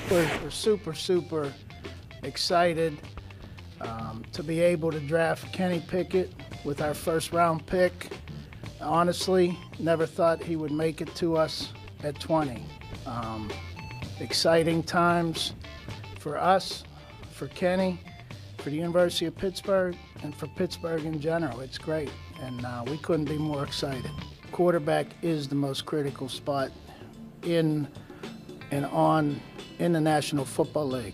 we're super excited to be able to draft Kenny Pickett with our first-round pick. Honestly, never thought he would make it to us at 20. Exciting times for us, for Kenny, for the University of Pittsburgh, and for Pittsburgh in general. It's great, and we couldn't be more excited. Quarterback is the most critical spot in the National Football League.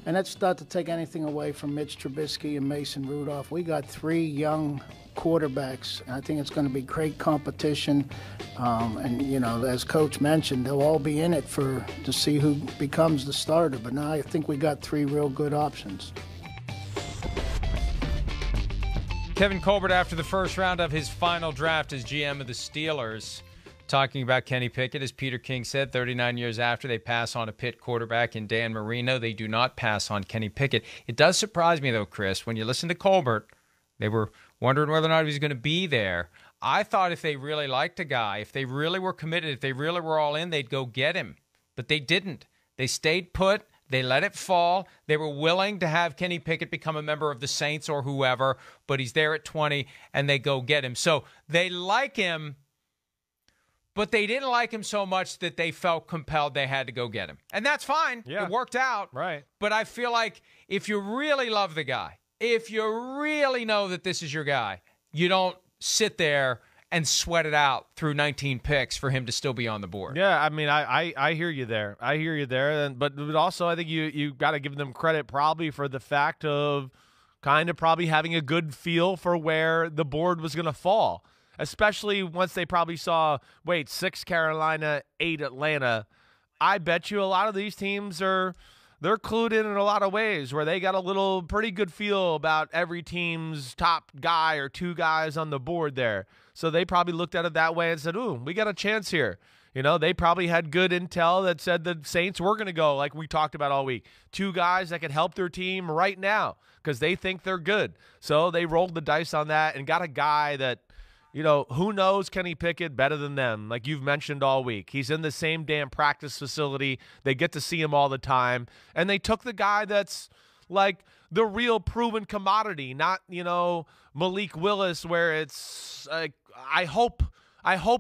And that's not to take anything away from Mitch Trubisky and Mason Rudolph. We got 3 young quarterbacks, and I think it's going to be great competition. And, you know, as Coach mentioned, they'll all be in it to see who becomes the starter. But now I think we got 3 real good options. Kevin Colbert, after the first round of his final draft as GM of the Steelers, talking about Kenny Pickett, as Peter King said, 39 years after they pass on a Pitt quarterback in Dan Marino, they do not pass on Kenny Pickett. It does surprise me, though, Chris, when you listen to Colbert, they were wondering whether or not he was going to be there. I thought if they really liked a guy, if they really were committed, if they really were all in, they'd go get him. But they didn't. They stayed put. They let it fall. They were willing to have Kenny Pickett become a member of the Saints or whoever, but he's there at 20, and they go get him. So they like him, but they didn't like him so much that they felt compelled they had to go get him. And that's fine. Yeah. It worked out. Right. But I feel like if you really love the guy, if you really know that this is your guy, you don't sit there and sweat it out through 19 picks for him to still be on the board. Yeah, I mean, I hear you there. I hear you there. But also I think you got to give them credit probably for the fact of kind of probably having a good feel for where the board was going to fall. Especially once they probably saw, 6 Carolina, 8 Atlanta. I bet you a lot of these teams they're clued in a lot of ways where they got a pretty good feel about every team's top guy or 2 guys on the board there. So they probably looked at it that way and said, ooh, we got a chance here. You know, they probably had good intel that said the Saints were going to go, like we talked about all week. 2 guys that could help their team right now because they think they're good. So they rolled the dice on that and got a guy that, you know, who knows Kenny Pickett better than them, like you've mentioned all week. He's in the same damn practice facility. They get to see him all the time. And they took the guy that's like the real proven commodity, not, you know, Malik Willis, where it's like, I hope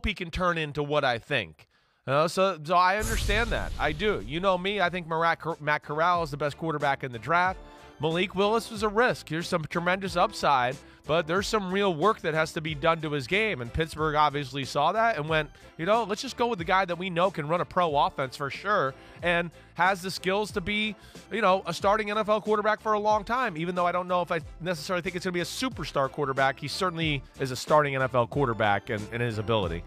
he can turn into what I think. So I understand that. I do. You know me, I think Matt Corral is the best quarterback in the draft. Malik Willis was a risk. Here's some tremendous upside, but there's some real work that has to be done to his game. And Pittsburgh obviously saw that and went, you know, let's just go with the guy that we know can run a pro offense for sure and has the skills to be, you know, a starting NFL quarterback for a long time. Even though I don't know if I necessarily think it's going to be a superstar quarterback, he certainly is a starting NFL quarterback in his ability.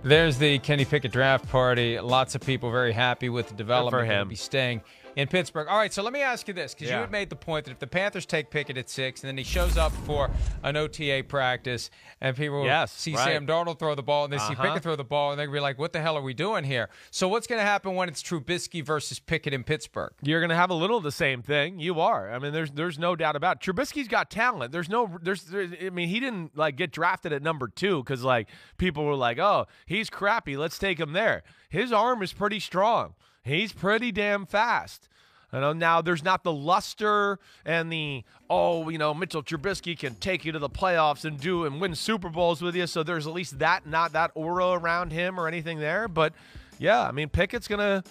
There's the Kenny Pickett draft party. Lots of people very happy with the development. He'll be staying in Pittsburgh. All right, so let me ask you this, because you had made the point that if the Panthers take Pickett at 6 and then he shows up for an OTA practice and people see Sam Darnold throw the ball and they see Pickett throw the ball and they're going to be like, what the hell are we doing here? So what's going to happen when it's Trubisky versus Pickett in Pittsburgh? You're going to have a little of the same thing. You are. I mean, there's no doubt about it. Trubisky's got talent. I mean, he didn't like get drafted at number 2 because like people were like, oh, he's crappy. Let's take him there. His arm is pretty strong. He's pretty damn fast. You know, now there's not the luster and the, Mitchell Trubisky can take you to the playoffs and win Super Bowls with you. So there's at least not that aura around him or anything there. But yeah, I mean, Pickett's he's going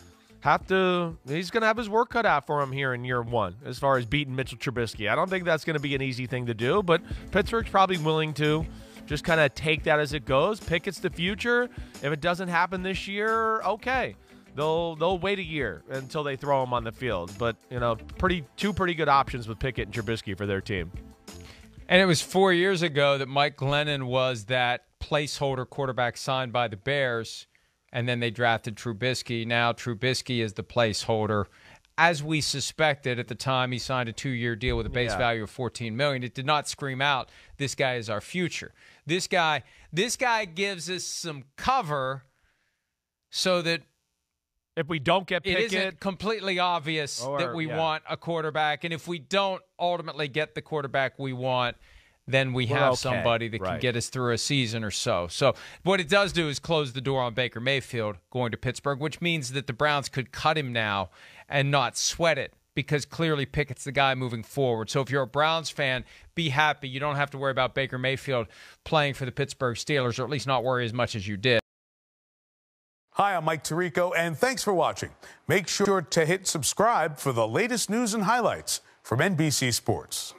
to have his work cut out for him here in year 1 as far as beating Mitchell Trubisky. I don't think that's going to be an easy thing to do, but Pittsburgh's probably willing to just kind of take that as it goes. Pickett's the future. If it doesn't happen this year, okay. They'll wait a year until they throw him on the field. But, you know, two pretty good options with Pickett and Trubisky for their team. And it was 4 years ago that Mike Glennon was that placeholder quarterback signed by the Bears, and then they drafted Trubisky. Now Trubisky is the placeholder. As we suspected at the time, he signed a 2-year deal with a base value of $14 million. It did not scream out, this guy is our future. This guy gives us some cover so that if we don't get Pickett, it isn't completely obvious that we want a quarterback. And if we don't ultimately get the quarterback we want, then we have somebody that can right. get us through a season or so. So what it does do is close the door on Baker Mayfield going to Pittsburgh, which means that the Browns could cut him now and not sweat it, because clearly Pickett's the guy moving forward. So if you're a Browns fan, be happy. You don't have to worry about Baker Mayfield playing for the Pittsburgh Steelers, or at least not worry as much as you did. Hi, I'm Mike Tirico, and thanks for watching. Make sure to hit subscribe for the latest news and highlights from NBC Sports.